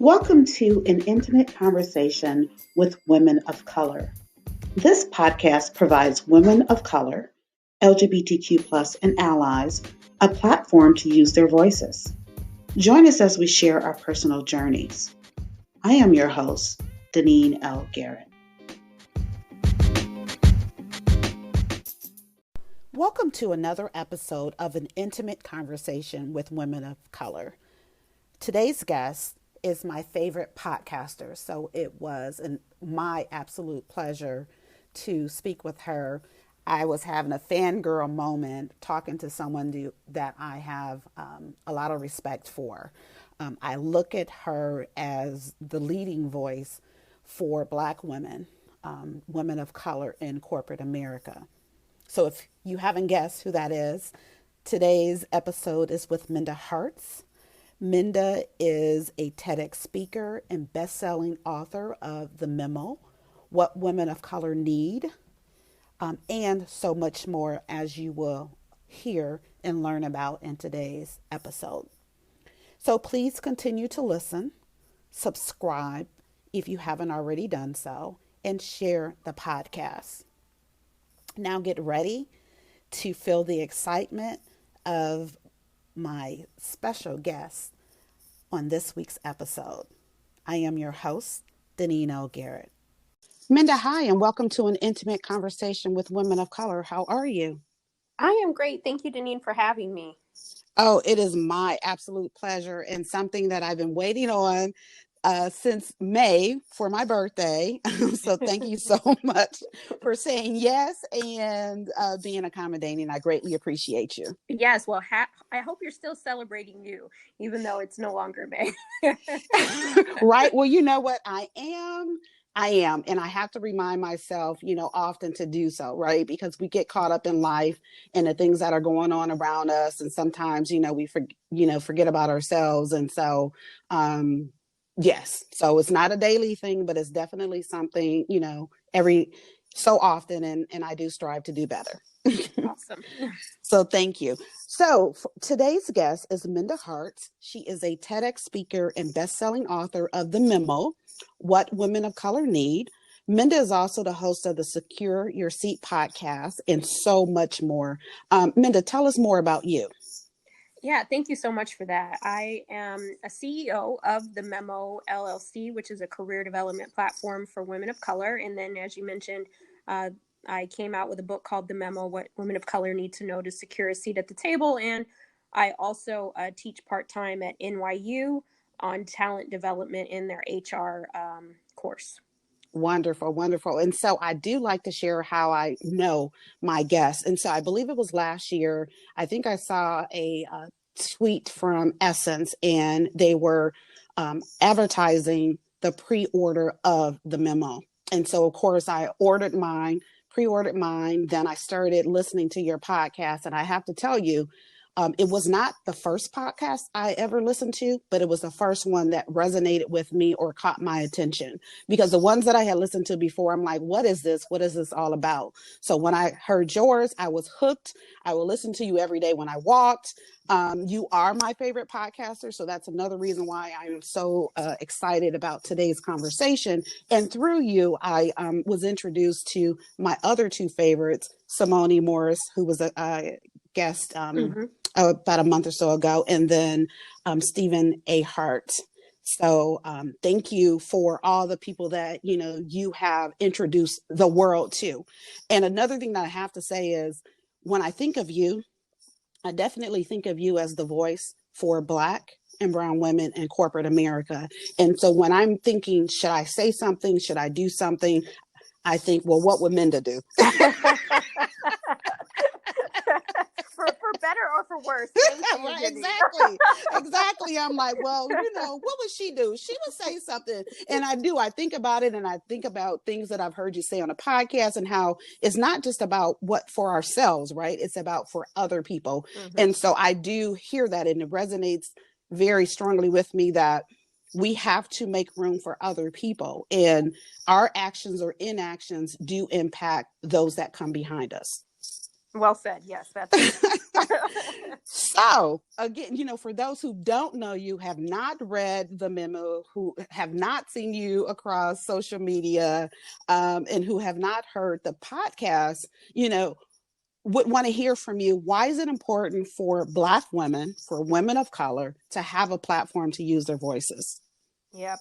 Welcome to an intimate conversation with women of color. This podcast provides women of color, LGBTQ, and allies a platform to use their voices. Join us as we share our personal journeys. I am your host, Deneen L. Garrett. Welcome to another episode of an intimate conversation with women of color. Today's guest is my favorite podcaster, so it was my absolute pleasure to speak with her. I was having a fangirl moment talking to someone that I have a lot of respect for. I look at her as the leading voice for Black women, women of color in corporate America. So if you haven't guessed who that is, today's episode is with Minda Harts. Minda is a TEDx speaker and best-selling author of The Memo, What Women of Color Need, and so much more, as you will hear and learn about in today's episode. So please continue to listen, subscribe if you haven't already done so, and share the podcast. Now get ready to feel the excitement of my special guest on this week's episode. I am your host, Deneen L. Garrett. Minda, hi, and welcome to an intimate conversation with women of color. How are you? I am great. Thank you, Deneen, for having me. Oh, it is my absolute pleasure, and something that I've been waiting on since May for my birthday. So thank you so much for saying yes and being accommodating. I greatly appreciate you. Yes. Well, I hope you're still celebrating you, even though it's no longer May. Right. Well, you know what? I am. And I have to remind myself, often to do so, right? Because we get caught up in life and the things that are going on around us. And sometimes, we forget about ourselves. And so, yes. So it's not a daily thing, but it's definitely something, every so often. And I do strive to do better. Awesome. So thank you. So today's guest is Minda Harts. She is a TEDx speaker and best-selling author of The Memo, What Women of Color Need. Minda is also the host of the Secure Your Seat podcast and so much more. Minda, tell us more about you. Yeah, thank you so much for that. I am a CEO of The Memo LLC, which is a career development platform for women of color. And then, as you mentioned, I came out with a book called The Memo, What Women of Color Need to Know to Secure a Seat at the Table. And I also teach part-time at NYU on talent development in their HR course. Wonderful, wonderful. And so I do like to share how I know my guests. And so I believe it was last year, I think I saw a tweet from Essence, and they were advertising the pre-order of The Memo. And so, of course, I pre-ordered mine. Then I started listening to your podcast. And I have to tell you, it was not the first podcast I ever listened to, but it was the first one that resonated with me or caught my attention, because the ones that I had listened to before, I'm like, what is this? What is this all about? So when I heard yours, I was hooked. I will listen to you every day when I walked. You are my favorite podcaster. So that's another reason why I am so excited about today's conversation. And through you, I was introduced to my other two favorites, Simone Morris, who was a guest about a month or so ago, and then Stephen A. Hart. So thank you for all the people that, you have introduced the world to. And another thing that I have to say is, when I think of you, I definitely think of you as the voice for Black and brown women in corporate America. And so when I'm thinking, should I say something? Should I do something? I think, well, what would Minda do? For better or for worse. Right, exactly. I'm like, well, what would she do? She would say something. And I think about it, and I think about things that I've heard you say on a podcast, and how it's not just about what for ourselves, right? It's about for other people. Mm-hmm. And so I do hear that, and it resonates very strongly with me that we have to make room for other people, and our actions or inactions do impact those that come behind us. Well said. Yes, that's it. So again, for those who don't know you, have not read the memo, who have not seen you across social media, and who have not heard the podcast, would want to hear from you. Why is it important for Black women, for women of color, to have a platform to use their voices? Yep.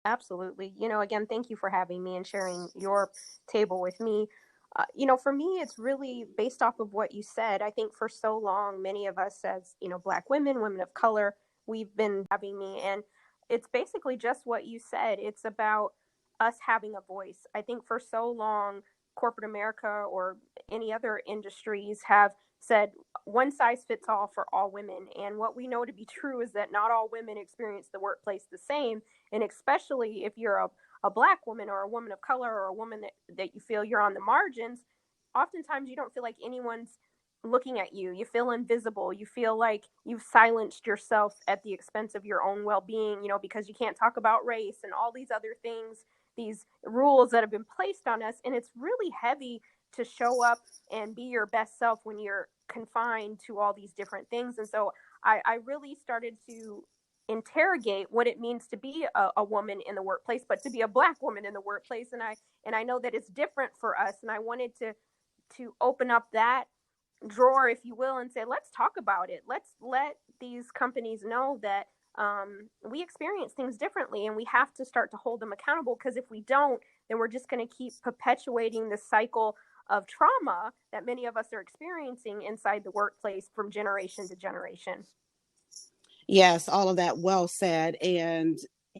Absolutely. Again, thank you for having me and sharing your table with me. For me, it's really based off of what you said. I think for so long, many of us as, Black women, women of color, we've been having me. And it's basically just what you said. It's about us having a voice. I think for so long, corporate America or any other industries have said one size fits all for all women. And what we know to be true is that not all women experience the workplace the same, and especially if you're a Black woman or a woman of color or a woman that you feel you're on the margins, oftentimes you don't feel like anyone's looking at you. You feel invisible. You feel like you've silenced yourself at the expense of your own well-being, because you can't talk about race and all these other things, these rules that have been placed on us. And it's really heavy to show up and be your best self when you're confined to all these different things. And so I really started to interrogate what it means to be a woman in the workplace, but to be a Black woman in the workplace. And I know that it's different for us. And I wanted to open up that drawer, if you will, and say, let's talk about it. Let's let these companies know that we experience things differently, and we have to start to hold them accountable, because if we don't, then we're just going to keep perpetuating the cycle of trauma that many of us are experiencing inside the workplace from generation to generation. Yes, all of that well said. And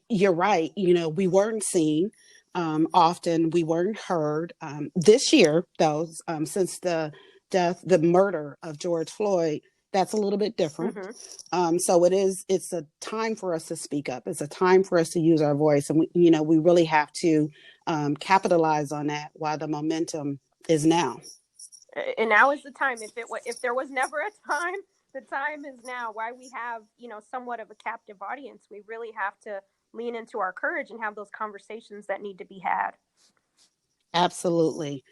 you're right. We weren't seen often. We weren't heard. This year, though, since the murder of George Floyd, that's a little bit different. Mm-hmm. So it's a time for us to speak up. It's a time for us to use our voice. And we really have to capitalize on that while the momentum is now. And now is the time. If there was never a time, the time is now. Why we have somewhat of a captive audience, we really have to lean into our courage and have those conversations that need to be had. Absolutely.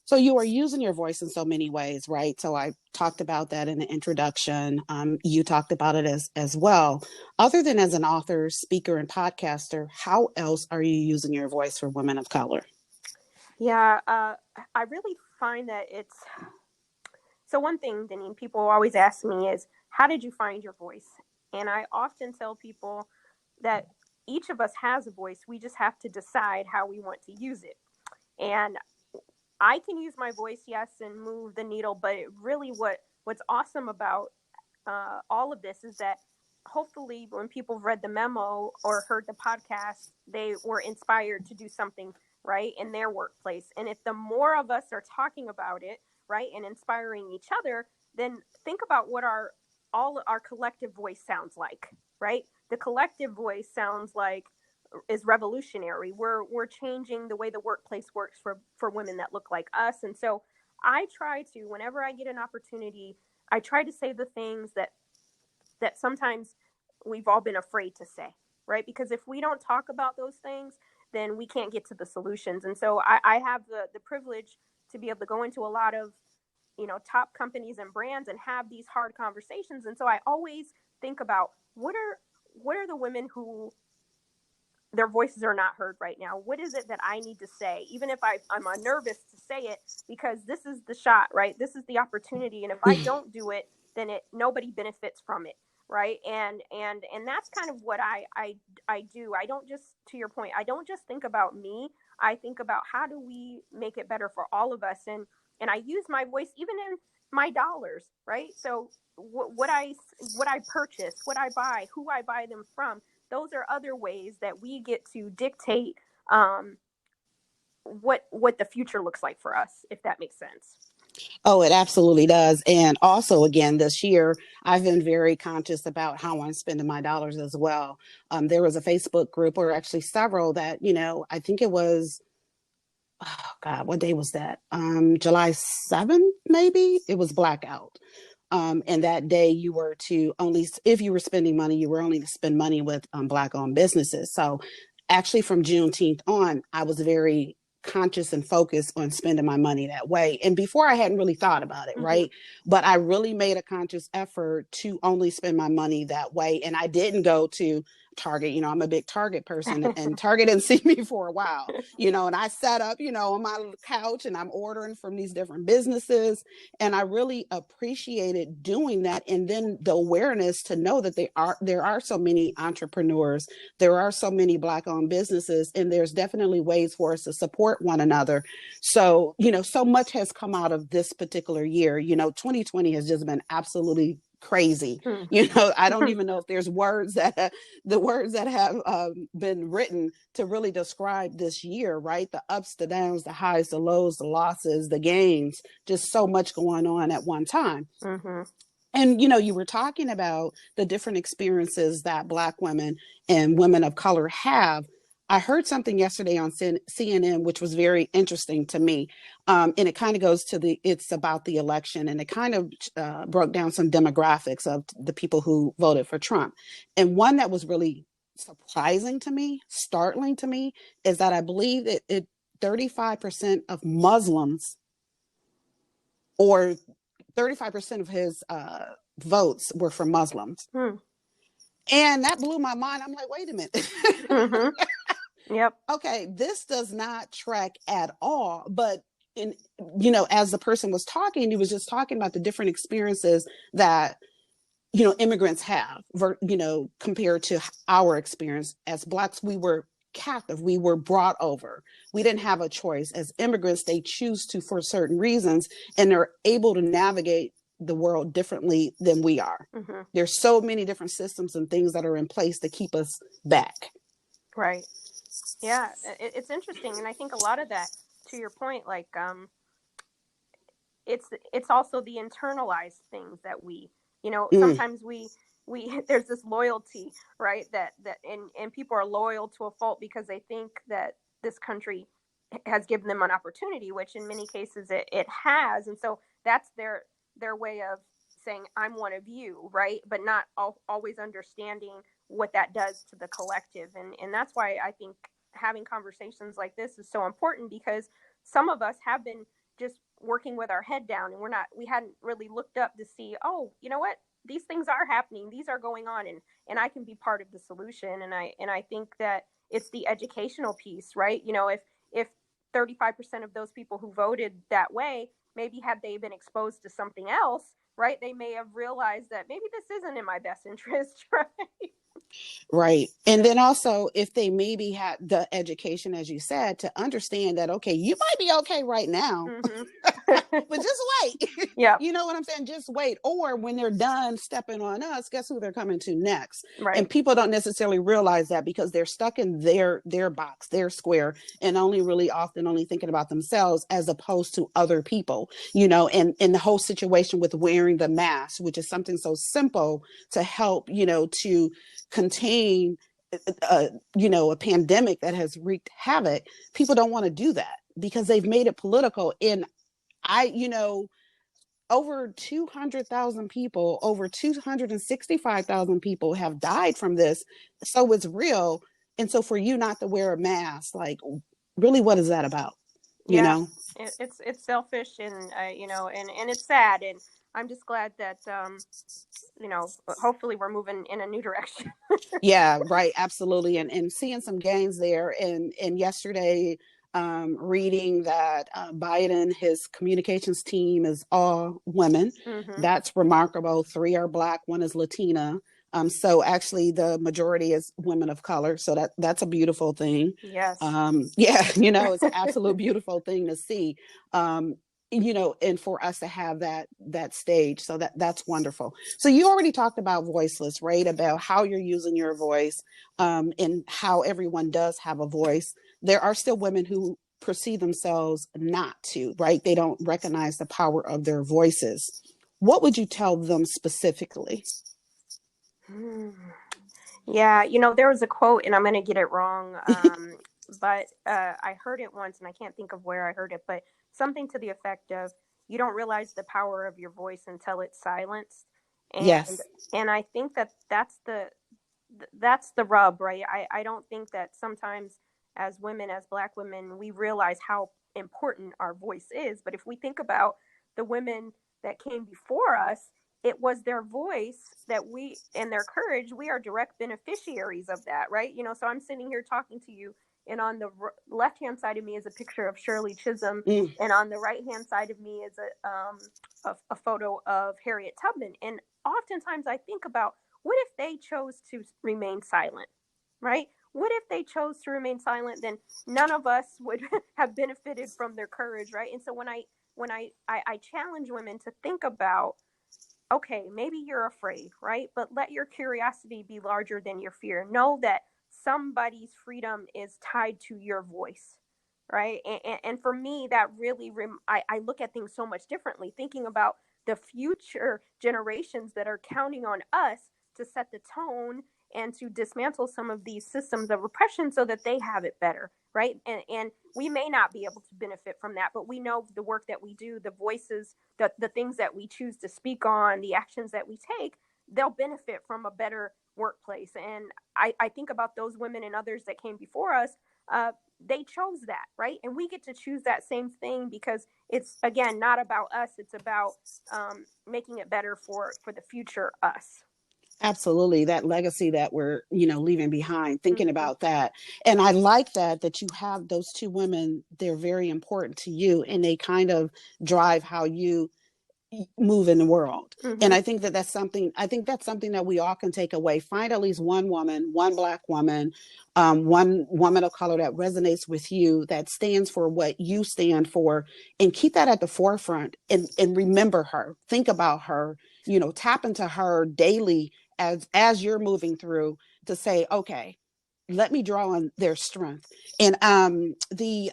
So you are using your voice in so many ways, right? So I talked about that in the introduction. You talked about it as well. Other than as an author, speaker, and podcaster, how else are you using your voice for women of color? Yeah, I really find that it's... So one thing, Deneen, people always ask me is, how did you find your voice? And I often tell people that each of us has a voice. We just have to decide how we want to use it. And I can use my voice, yes, and move the needle, but really what's awesome about all of this is that hopefully when people read the memo or heard the podcast, they were inspired to do something right in their workplace. And if the more of us are talking about it, right, and inspiring each other, then think about what all our collective voice sounds like, right? The collective voice sounds like is revolutionary. We're changing the way the workplace works for women that look like us. And so I try to, whenever I get an opportunity, I try to say the things that sometimes we've all been afraid to say, right? Because if we don't talk about those things, then we can't get to the solutions. And so I have the privilege to be able to go into a lot of top companies and brands and have these hard conversations. And so I always think about what are the women who their voices are not heard right now. What is it that I need to say, even if I'm nervous to say it, because this is the shot, right? This is the opportunity, and if I don't do it, then nobody benefits from it, right? And that's kind of what I do. I don't just, to your point, I don't just think about me. I think about how do we make it better for all of us, and I use my voice even in my dollars, right? So what I purchase, what I buy, who I buy them from, those are other ways that we get to dictate what the future looks like for us, if that makes sense. Oh, it absolutely does. And also, again, this year, I've been very conscious about how I'm spending my dollars as well. There was a Facebook group, or actually several, that, I think it was, oh God, what day was that? July 7th, maybe? It was blackout. And that day you were to only, if you were spending money, you were only to spend money with Black owned businesses. So actually from Juneteenth on, I was very conscious and focused on spending my money that way. And before I hadn't really thought about it, Mm-hmm. right? But I really made a conscious effort to only spend my money that way. And I didn't go to Target. You know, I'm a big Target person, and Target didn't see me for a while, you know, and I sat up, you know, on my couch and I'm ordering from these different businesses. And I really appreciated doing that. And then the awareness to know that there are so many entrepreneurs, there are so many Black owned businesses, and there's definitely ways for us to support one another. So, you know, so much has come out of this particular year. You know, 2020 has just been absolutely crazy. You know, I don't even know if there's words that the words that have been written to really describe this year, right? The ups, the downs, the highs, the lows, the losses, the gains, just so much going on at one time. Mm-hmm. And, you know, you were talking about the different experiences that Black women and women of color have. I heard something yesterday on CNN, which was very interesting to me. And it kind of goes to it's about the election, and it kind of broke down some demographics of the people who voted for Trump. And one that was really surprising to me, startling to me, is that I believe that 35% of Muslims, or 35% of his votes were for Muslims. Hmm. And that blew my mind. I'm like, wait a minute. Mm-hmm. Yep. Okay, this does not track at all. But in, you know, as the person was talking, he was just talking about the different experiences that, you know, immigrants have, you know, compared to our experience as Blacks. We were captive, we were brought over, we didn't have a choice. As immigrants, they choose to for certain reasons, and they're able to navigate the world differently than we are. Mm-hmm. There's so many different systems and things that are in place to keep us back. Right. Yeah, it's interesting, and I think a lot of that, to your point, like it's also the internalized things that we, you know, Mm, sometimes we there's this loyalty, right, that and people are loyal to a fault because they think that this country has given them an opportunity, which in many cases it has, and so that's their way of saying I'm one of you, right, but not always understanding what that does to the collective, and that's why I think having conversations like this is so important, because some of us have been just working with our head down, and we hadn't really looked up to see, oh, you know what, these things are happening, these are going on, and I can be part of the solution. And I think that it's the educational piece, right? You know, if 35% of those people who voted that way, maybe had they been exposed to something else, right, they may have realized that maybe this isn't in my best interest. Right. right. And then also, if they maybe had the education, as you said, to understand that, okay, you might be okay right now, Mm-hmm. but just wait. Yep. You know what I'm saying? Just wait. Or when they're done stepping on us, guess who they're coming to next? Right. And people don't necessarily realize that, because they're stuck in their box, their square, and only really often only thinking about themselves as opposed to other people, you know, and the whole situation with wearing the mask, which is something so simple to help, you know, to contain you know, a pandemic that has wreaked havoc. People don't want to do that because they've made it political. And you know, over 200,000 people, over 265,000 people have died from this. So it's real. And so for you not to wear a mask, like, really, what is that about? You Yeah, know? it's selfish, and you know, and it's sad, and I'm just glad that you know, hopefully we're moving in a new direction. Yeah, right. Absolutely. And seeing some gains there. And yesterday, reading that Biden, his communications team is all women. Mm-hmm. That's remarkable. 3 are Black, 1 is Latina. So actually, the majority is women of color. So that's a beautiful thing. Yes. Yeah, you know, it's an absolute beautiful thing to see. You know, and for us to have that stage, so that's wonderful. So you already talked about voiceless, right? About how you're using your voice, and how everyone does have a voice. There are still women who perceive themselves not to, right? They don't recognize the power of their voices. What would you tell them specifically? Hmm. Yeah, you know, there was a quote, and I'm going to get it wrong, but I heard it once, and I can't think of where I heard it, but something to the effect of, "You don't realize the power of your voice until it's silenced," and Yes. and I think that that's that's the rub, right? I don't think that sometimes as women, as Black women, we realize how important our voice is. But if we think about the women that came before us, it was their voice that we, and their courage, we are direct beneficiaries of that, right? So I'm sitting here talking to you, and on the left hand side of me is a picture of Shirley Chisholm, Mm. and on the right hand side of me is a photo of Harriet Tubman. And oftentimes I think about, what if they chose to remain silent, right? What if they chose to remain silent? Then none of us would have benefited from their courage, right? And so when I challenge women to think about, okay, maybe you're afraid, right? But let your curiosity be larger than your fear. Know that somebody's freedom is tied to your voice, right? And for me, that really, I look at things so much differently, thinking about the future generations that are counting on us to set the tone and to dismantle some of these systems of oppression so that they have it better, right? And we may not be able to benefit from that, but we know the work that we do, the voices, the things that we choose to speak on, the actions that we take, they'll benefit from a better workplace. And I think about those women and others that came before us. They chose that, right? And we get to choose that same thing, because it's, again, not about us. It's about making it better for the future us. Absolutely. That legacy that we're, leaving behind, thinking Mm-hmm. about that. And I like that you have those two women. They're very important to you, and they kind of drive how you move in the world. And Mm-hmm. I think that's something that we all can take away. Find at least one woman, one Black woman, one woman of color that resonates with you, that stands for what you stand for, and keep that at the forefront, and remember her, think about her, tap into her daily as you're moving through, to say, okay, let me draw on their strength. And the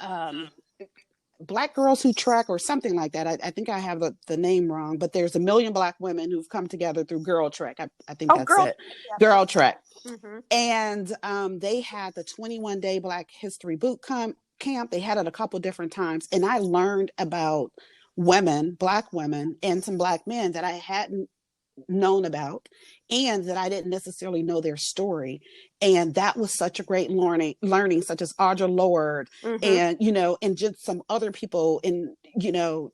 Black Girls Who Trek, or something like that. I think I have the name wrong, but there's a million Black women who've come together through Girl Trek. I think Oh, that's girl. it. Yes, Girl Trek. mm-hmm. And they had the 21-day Black History Boot Camp. They had it a couple different times. And I learned about women, Black women, and some Black men that I hadn't known about, and that I didn't necessarily know their story. And that was such a great learning, such as Audre Lorde, Mm-hmm. and and just some other people, and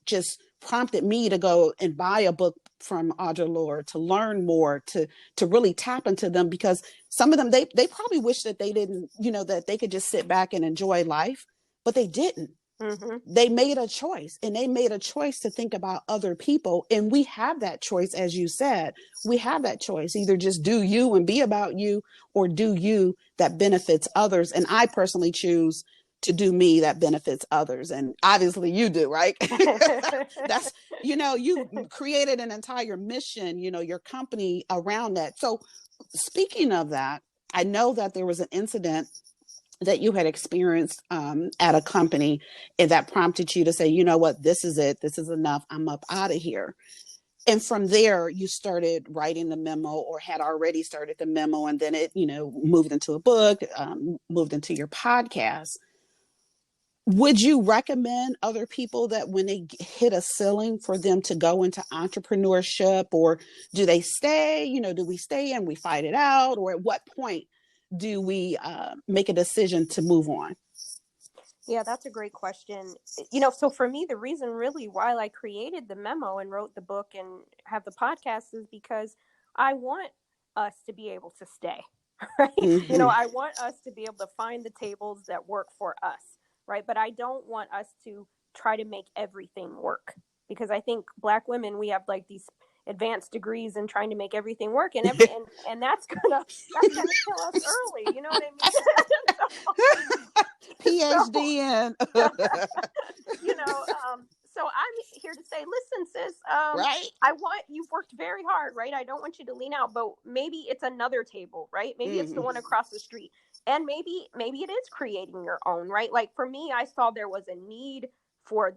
just prompted me to go and buy a book from Audre Lorde, to learn more, to really tap into them, because some of them, they probably wish that they didn't, that they could just sit back and enjoy life, but they didn't. Mm-hmm. They made a choice, and they made a choice to think about other people. And we have that choice. As you said, we have that choice: either just do you and be about you, or do you that benefits others. And I personally choose to do me that benefits others. And obviously you do, right? That's, you created an entire mission, your company around that. So speaking of that, I know that there was an incident that you had experienced at a company, and that prompted you to say, you know what, this is it, this is enough, I'm up out of here. And from there, you started writing the memo, or had already started the memo, and then it, moved into a book, moved into your podcast. Would you recommend other people that when they hit a ceiling, for them to go into entrepreneurship, or do they stay? Do we stay and we fight it out, or at what point do we make a decision to move on? Yeah, that's a great question. So for me, the reason really why I created the memo and wrote the book and have the podcast is because I want us to be able to stay, right? Mm-hmm. I want us to be able to find the tables that work for us, right? But I don't want us to try to make everything work, because I think Black women, we have like these advanced degrees in trying to make everything work, and and that's gonna kill us early. You know what I mean? So, PhD in. so I'm here to say, listen, sis, Right. I want, you've worked very hard, right? I don't want you to lean out, but maybe it's another table, right? Maybe it's the Mm-hmm. one across the street. And maybe it is creating your own, right? Like for me, I saw there was a need for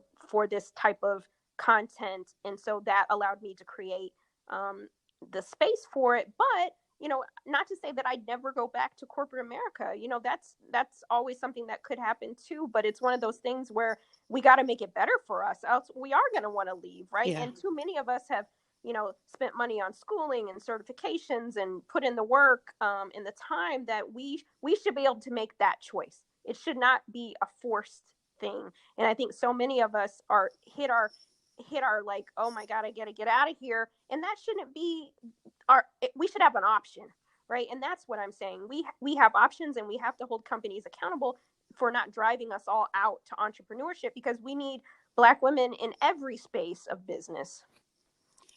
this type of content. And so that allowed me to create um, the space for it. But not to say that I'd never go back to corporate America. That's always something that could happen too. But it's one of those things where we got to make it better for us, else we are going to want to leave, right? Yeah. And too many of us have spent money on schooling and certifications and put in the work, and the time, that we should be able to make that choice. It should not be a forced thing. And I think so many of us are hit our like, oh my God, I got to get out of here. And that shouldn't be we should have an option, right? And that's what I'm saying. We have options, and we have to hold companies accountable for not driving us all out to entrepreneurship, because we need Black women in every space of business.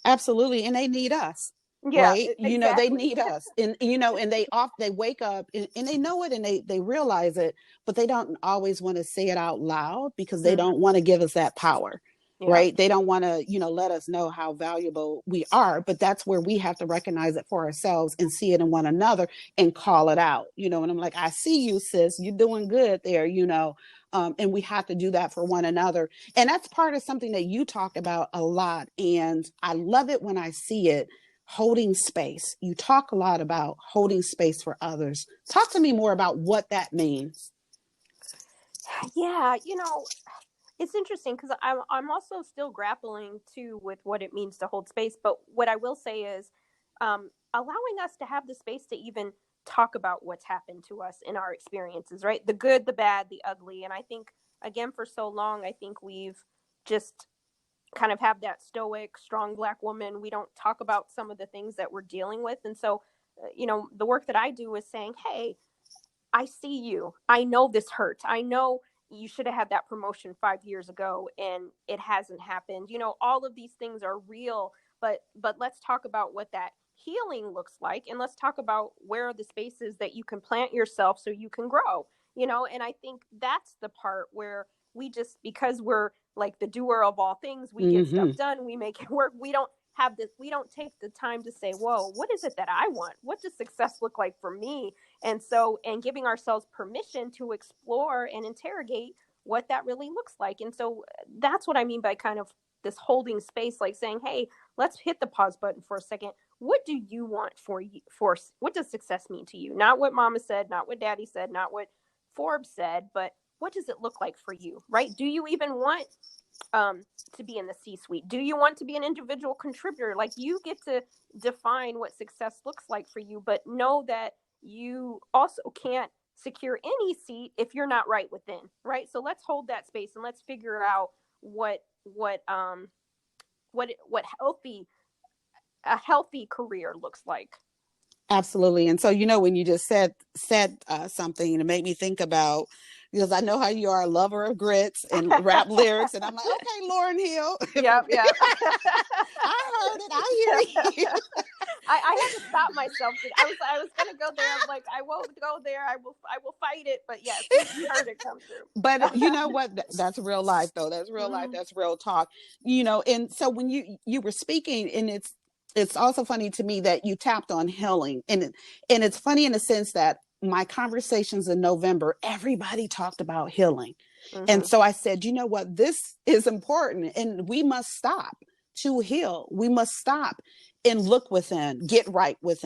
Absolutely. And they need us. Yeah, Right. They exactly. need us. And, and they wake up and they know it and they realize it, but they don't always want to say it out loud because they don't want to give us that power. Yeah. Right. They don't want to, let us know how valuable we are. But that's where we have to recognize it for ourselves and see it in one another and call it out, and I'm like, I see you, sis, you're doing good there, and we have to do that for one another. And that's part of something that you talk about a lot. And I love it when I see it. Holding space. You talk a lot about holding space for others. Talk to me more about what that means. Yeah, it's interesting because I'm also still grappling too with what it means to hold space. But what I will say is, allowing us to have the space to even talk about what's happened to us in our experiences, right? The good, the bad, the ugly. And I think, again, for so long, I think we've just kind of have that stoic, strong Black woman. We don't talk about some of the things that we're dealing with. And so, the work that I do is saying, hey, I see you. I know this hurts. I know you should have had that promotion 5 years ago and it hasn't happened. All of these things are real, but let's talk about what that healing looks like, and let's talk about where are the spaces that you can plant yourself so you can grow. And I think that's the part where we just, because we're like the doer of all things, we get stuff done, we make it work. We don't take the time to say, whoa, what is it that I want? What does success look like for me? And giving ourselves permission to explore and interrogate what that really looks like. And so that's what I mean by kind of this holding space, like saying, hey, let's hit the pause button for a second. What do you want for what does success mean to you? Not what mama said, not what daddy said, not what Forbes said, but what does it look like for you, right? Do you even want to be in the C-suite? Do you want to be an individual contributor? Like, you get to define what success looks like for you, but know that you also can't secure any seat if you're not right within, right? So let's hold that space and let's figure out what healthy a healthy career looks like. Absolutely. And so, when you just said something, it made me think about, because I know how you are a lover of grits and rap lyrics. And I'm like, okay, Lauryn Hill. Yep. I heard it. I hear you. I had to stop myself. I was gonna go there. I'm like, I won't go there. I will fight it. But yes, you heard it come through. But you know what? That's real life, though. That's real life. That's real talk. And so when you were speaking, and it's also funny to me that you tapped on healing, and it's funny in the sense that my conversations in November, everybody talked about healing. And so I said, you know what, this is important, and we must stop to heal. We must stop and look within, get right with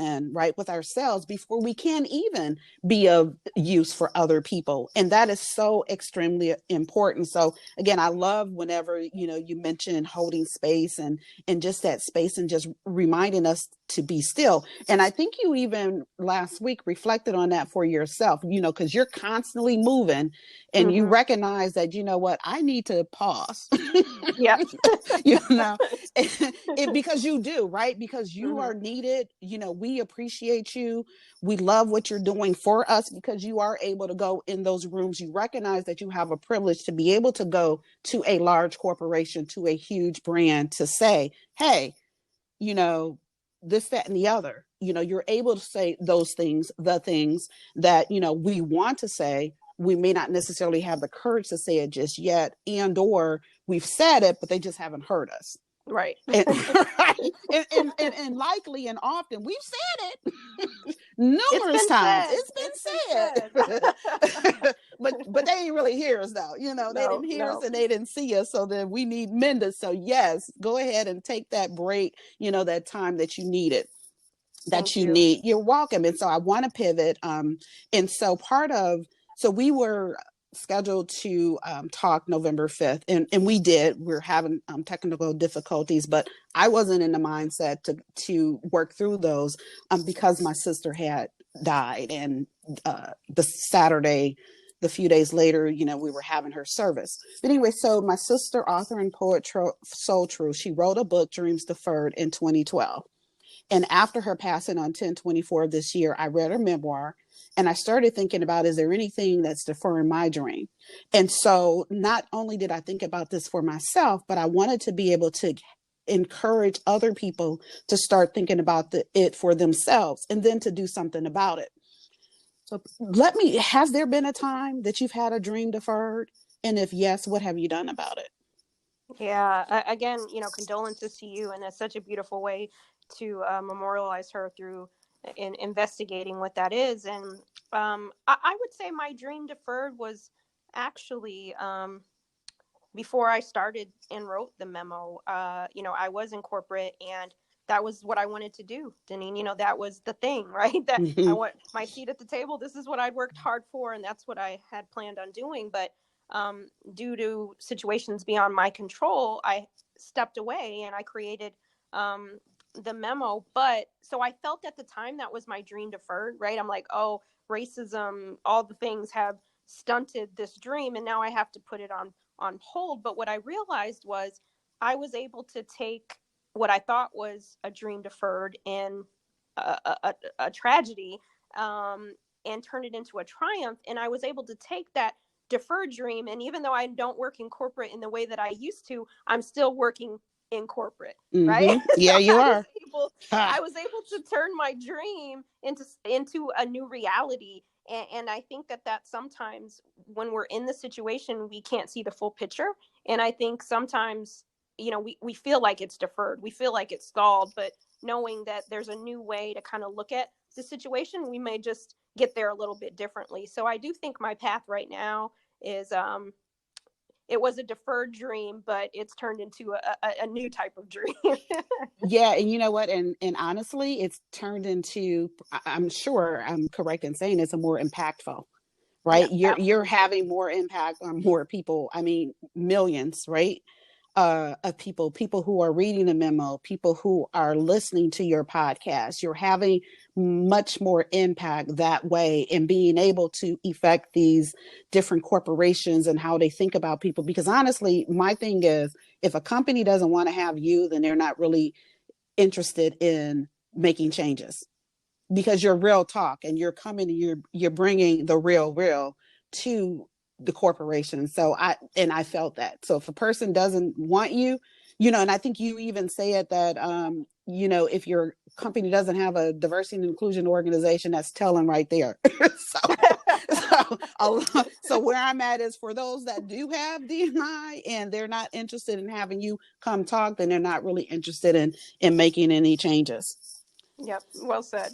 ourselves before we can even be of use for other people. And that is so extremely important. So again, I love whenever, you mention holding space and just that space and just reminding us to be still. And I think you even last week reflected on that for yourself, because you're constantly moving and you recognize that, what, I need to pause. Yeah. Because you do, right? Because you are needed. We appreciate you. We love what you're doing for us, because you are able to go in those rooms. You recognize that you have a privilege to be able to go to a large corporation, to a huge brand, to say, hey, this, that, and the other. You're able to say those things, the things that, we want to say. We may not necessarily have the courage to say it just yet, or we've said it, but they just haven't heard us. Right. And, and likely and often we've said it numerous times. It's been said. but they didn't really hear us, though. They didn't hear us and they didn't see us. So then we need Minda. So yes, go ahead and take that break, that time that you needed. You're welcome. And so I want to pivot. And so so we were scheduled to talk November 5th, and we did. We're having technical difficulties, but I wasn't in the mindset to work through those because my sister had died, and the Saturday, the few days later, we were having her service. But anyway, so my sister, author and poet Soul True, she wrote a book, Dreams Deferred, in 2012. And after her passing on 10/24 of this year, I read her memoir and I started thinking about, is there anything that's deferring my dream? And so not only did I think about this for myself, but I wanted to be able to encourage other people to start thinking about it for themselves and then to do something about it. So has there been a time that you've had a dream deferred? And if yes, what have you done about it? Yeah. Again, condolences to you, and that's such a beautiful way to memorialize her through in investigating what that is. And I would say my dream deferred was actually before I started and wrote the memo. I was in corporate, and that was what I wanted to do, Deneen. That was the thing, right? That I Mm-hmm. want my seat at the table. This is what I'd worked hard for, and that's what I had planned on doing. But due to situations beyond my control, I stepped away and I created the memo. But so I felt at the time that was my dream deferred, right? I'm like, oh, racism, all the things have stunted this dream, and now I have to put it on hold. But what I realized was I was able to take what I thought was a dream deferred and a tragedy, and turn it into a triumph. And I was able to take that deferred dream, and even though I don't work in corporate in the way that I used to, I'm still working in corporate, right? Mm-hmm. So Yeah, you are. I was able to turn my dream into a new reality. And I think that sometimes when we're in the situation, we can't see the full picture. And I think sometimes, we feel like it's deferred, we feel like it's stalled, but knowing that there's a new way to kind of look at the situation, we may just get there a little bit differently. So I do think my path right now is it was a deferred dream, but it's turned into a new type of dream. Yeah, and you know what? And honestly, it's turned into, I'm sure I'm correct in saying, it's a more impactful, Yeah, right? You're absolutely. having more impact on more people. I mean, millions, right? Of people who are reading the memo, people who are listening to your podcast. You're having much more impact that way, and being able to affect these different corporations and how they think about people. Because honestly, my thing is, if a company doesn't want to have you, then they're not really interested in making changes, because you're real talk and you're coming, you're bringing the real to the corporation. So I felt that. So if a person doesn't want you, and I think you even say it that if your company doesn't have a diversity and inclusion organization, that's telling right there. So where I'm at is, for those that do have D&I and they're not interested in having you come talk, then they're not really interested in making any changes. Yep, well said.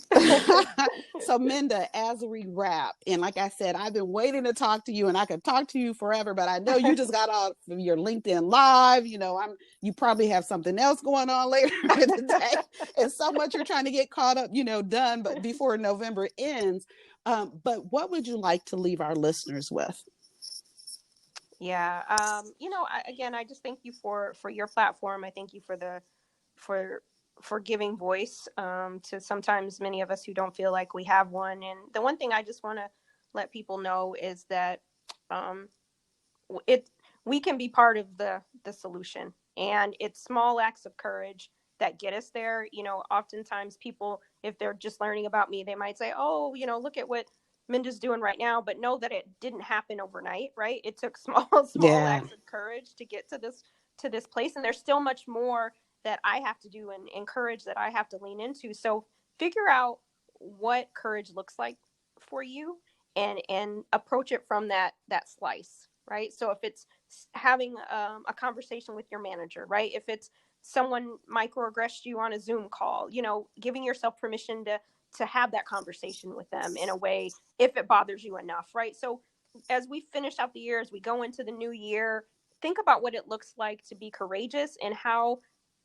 So Minda, as we wrap, and like I said, I've been waiting to talk to you, and I could talk to you forever, but I know you just got off of your LinkedIn live. You probably have something else going on later in the day, and so much you're trying to get caught up, done, but before November ends. But what would you like to leave our listeners with? Yeah. Again, I just thank you for your platform. I thank you for for giving voice to sometimes many of us who don't feel like we have one. And the one thing I just want to let people know is that um, it we can be part of the solution, and it's small acts of courage that get us there. Oftentimes people, if they're just learning about me, they might say, oh, look at what Minda's doing right now, but know that it didn't happen overnight, right? It took small Yeah. acts of courage to get to this place, and there's still much more that I have to do, and courage that I have to lean into. So figure out what courage looks like for you, and approach it from that slice, right? So if it's having a conversation with your manager, right? If it's someone microaggressed you on a Zoom call, giving yourself permission to have that conversation with them in a way, if it bothers you enough, right? So as we finish out the year, as we go into the new year, think about what it looks like to be courageous, and how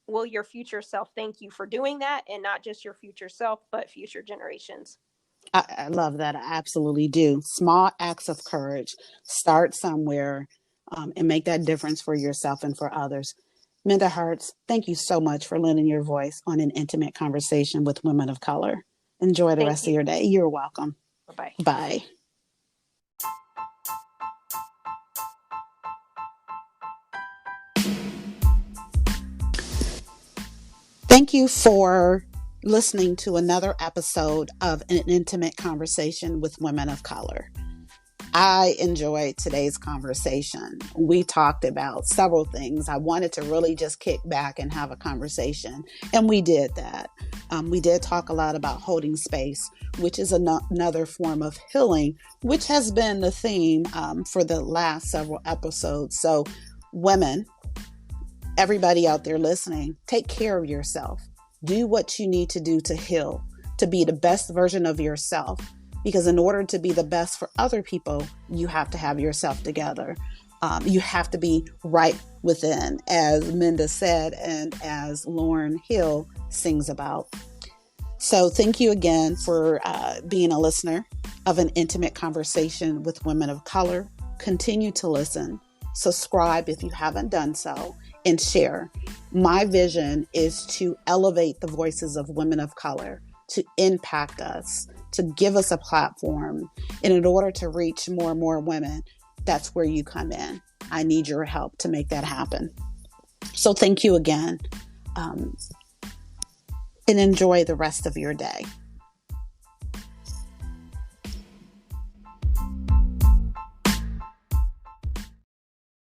will your future self thank you for doing that, and not just your future self, but future generations. I love that. I absolutely do. Small acts of courage. Start somewhere, and make that difference for yourself and for others. Minda Harts, thank you so much for lending your voice on an intimate conversation with women of color. Enjoy the Thank rest of you. your day. You're welcome. Bye-bye. Bye. Thank you for listening to another episode of An Intimate Conversation with Women of Color. I enjoyed today's conversation. We talked about several things. I wanted to really just kick back and have a conversation, and we did that. We did talk a lot about holding space, which is another form of healing, which has been the theme for the last several episodes. So, women, everybody out there listening, take care of yourself. Do what you need to do to heal, to be the best version of yourself. Because in order to be the best for other people, you have to have yourself together. You have to be right within, as Minda said, and as Lauryn Hill sings about. So thank you again for being a listener of An Intimate Conversation with Women of Color. Continue to listen. Subscribe if you haven't done so, and share. My vision is to elevate the voices of women of color, to impact us, to give us a platform. And in order to reach more and more women, that's where you come in. I need your help to make that happen. So thank you again, and enjoy the rest of your day.